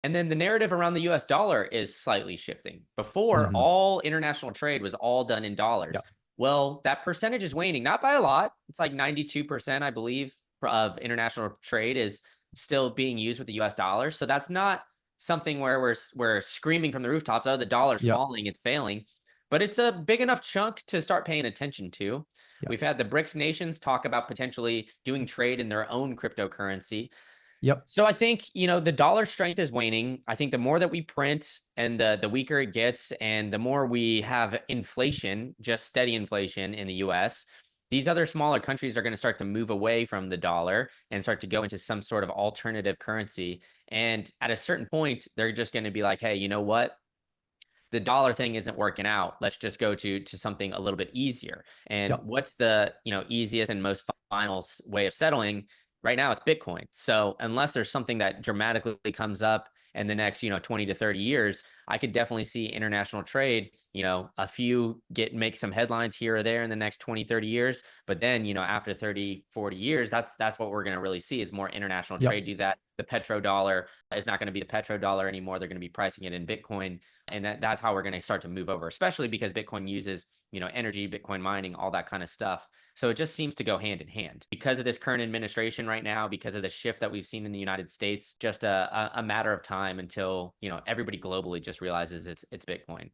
And then the narrative around the US dollar is slightly shifting. Before, Hmm. all international trade was all done in Yeah. dollars. Well, that percentage is waning, not by a lot. It's like 92%, I believe, of international trade is still being used with the US dollar. So that's not something where we're screaming from the rooftops, oh, the dollar's Yeah. falling, it's failing. But it's a big enough chunk to start paying attention to. Yeah. We've had the BRICS nations talk about potentially doing trade in their own cryptocurrency. Yep. So I think, the dollar strength is waning. I think the more that we print and the weaker it gets, and the more we have inflation, just steady inflation in the US, these other smaller countries are going to start to move away from the dollar and start to go into some sort of alternative currency. And at a certain point, they're just going to be like, hey, you know what? The dollar thing isn't working out. Let's just go to something a little bit easier. And Yep. what's the easiest and most final way of settling? Right now, it's Bitcoin. So unless there's something that dramatically comes up in the next 20 to 30 years, I could definitely see international trade. A few make some headlines here or there in the next 20, 30 years. But then after 30, 40 years, that's what we're going to really see is more international Yep. trade do that. The petrodollar is not going to be the petrodollar anymore. They're going to be pricing it in Bitcoin, and that's how we're going to start to move over, especially because Bitcoin uses energy, Bitcoin mining, all that kind of stuff. So it just seems to go hand in hand because of this current administration right now, because of the shift that we've seen in the United States. Just a matter of time until everybody globally just realizes it's Bitcoin.